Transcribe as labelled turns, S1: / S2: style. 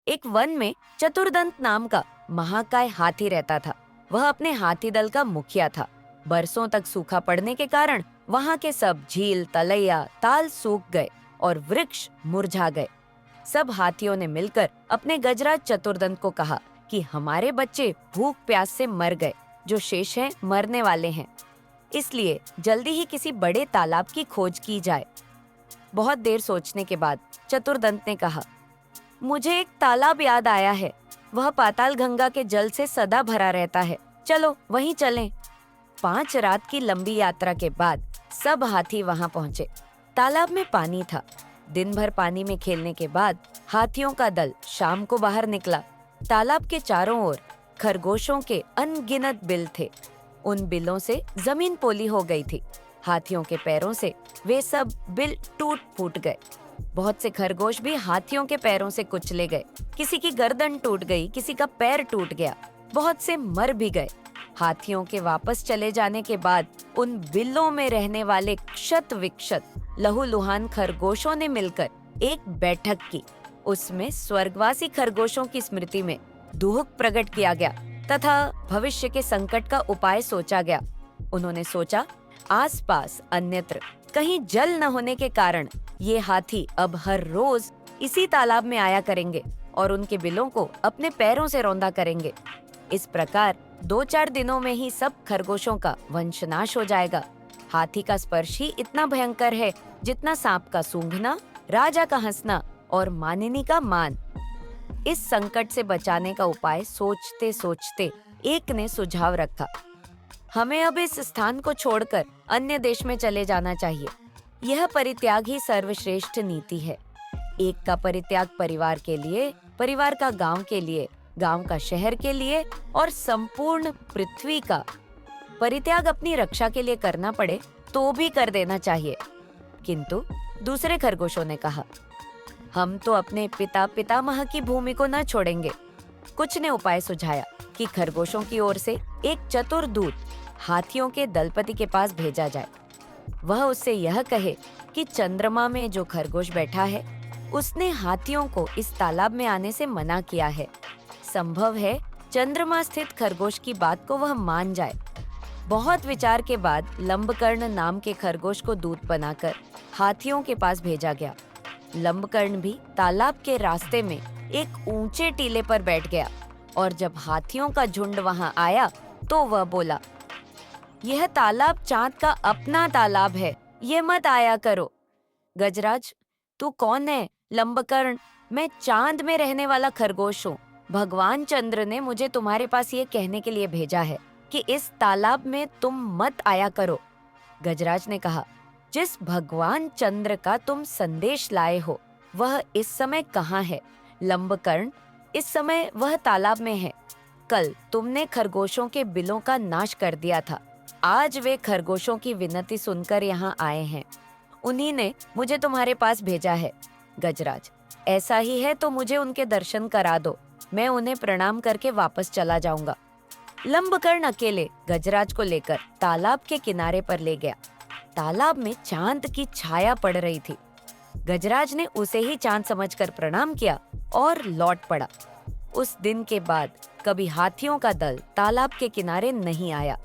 S1: एक वन में चतुर्दंत नाम का महाकाय हाथी रहता था। वह अपने हाथी दल का मुखिया था। बरसों तक सूखा पड़ने के कारण वहाँ के सब झील, तलैया, ताल सूख गए और वृक्ष मुरझा गए। सब हाथियों ने मिलकर अपने गजराज चतुर्दंत को कहा कि हमारे बच्चे भूख प्यास से मर गए, जो शेष हैं मरने वाले हैं, इसलिए जल्दी ही किसी बड़े तालाब की खोज की जाए। बहुत देर सोचने के बाद चतुर्दंत ने कहा, मुझे एक तालाब याद आया है। वह पाताल गंगा के जल से सदा भरा रहता है। चलो वहीं चलें। 5 रात की लंबी यात्रा के बाद सब हाथी वहां पहुंचे। तालाब में पानी था। दिन भर पानी में खेलने के बाद हाथियों का दल शाम को बाहर निकला। तालाब के चारों ओर खरगोशों के अनगिनत बिल थे। उन बिलों से जमीन पोली हो गई थी। हाथियों के पैरों से वे सब बिल टूट फूट गए। बहुत से खरगोश भी हाथियों के पैरों से कुचले गए। किसी की गर्दन टूट गई, किसी का पैर टूट गया। बहुत से मर भी गए। हाथियों के वापस चले जाने के बाद उन बिलों में रहने वाले क्षत विक्षत लहूलुहान खरगोशों ने मिलकर एक बैठक की। उसमें स्वर्गवासी खरगोशों की स्मृति में दुख प्रकट किया गया तथा भविष्य के संकट का उपाय सोचा गया। उन्होंने सोचा, आसपास अन्यत्र कहीं जल न होने के कारण ये हाथी अब हर रोज इसी तालाब में आया करेंगे और उनके बिलों को अपने पैरों से रौंदा करेंगे। इस प्रकार 2-4 दिनों में ही सब खरगोशों का वंशनाश हो जाएगा। हाथी का स्पर्श ही इतना भयंकर है जितना सांप का सूंघना, राजा का हंसना और मानिनी का मान। इस संकट से बचाने का उपाय सोचते सोचते एक ने सुझाव रखा, हमें अब इस स्थान को छोड़कर अन्य देश में चले जाना चाहिए। यह परित्याग ही सर्वश्रेष्ठ नीति है। एक का परित्याग परिवार के लिए, परिवार का गांव के लिए, गांव का शहर के लिए और संपूर्ण पृथ्वी का परित्याग अपनी रक्षा के लिए करना पड़े तो भी कर देना चाहिए। किंतु दूसरे खरगोशों ने कहा, हम तो अपने पिता पितामह की भूमि को न छोड़ेंगे। कुछ ने उपाय सुझाया कि खरगोशों की ओर से एक चतुर दूत हाथियों के दलपति के पास भेजा जाए। वह उससे यह कहे कि चंद्रमा में जो खरगोश बैठा है उसने हाथियों को इस तालाब में आने से मना किया है। संभव है चंद्रमा स्थित खरगोश की बात को वह मान जाए। बहुत विचार के बाद लंबकर्ण नाम के खरगोश को दूत बनाकर हाथियों के पास भेजा गया। लंबकर्ण भी तालाब के रास्ते में एक ऊंचे टीले पर बैठ गया और जब हाथियों का झुंड वहां आया तो वह बोला, यह तालाब चांद का अपना तालाब है, ये मत आया करो। गजराज, तू कौन है? लंबकर्ण, मैं चांद में रहने वाला खरगोश हूँ। भगवान चंद्र ने मुझे तुम्हारे पास ये कहने के लिए भेजा है कि इस तालाब में तुम मत आया करो। गजराज ने कहा, जिस भगवान चंद्र का तुम संदेश लाए हो वह इस समय कहाँ है? लंबकर्ण, इस समय वह तालाब में है। कल तुमने खरगोशों के बिलों का नाश कर दिया था। आज वे खरगोशों की विनती सुनकर यहाँ आए हैं। उन्हीं ने मुझे तुम्हारे पास भेजा है। गजराज, ऐसा ही है तो मुझे उनके दर्शन करा दो। मैं उन्हें प्रणाम करके वापस चला जाऊंगा। लंबकर्ण अकेले गजराज को लेकर तालाब के किनारे पर ले गया। तालाब में चांद की छाया पड़ रही थी। गजराज ने उसे ही चांद समझकर प्रणाम किया और लौट पड़ा। उस दिन के बाद कभी हाथियों का दल तालाब के किनारे नहीं आया।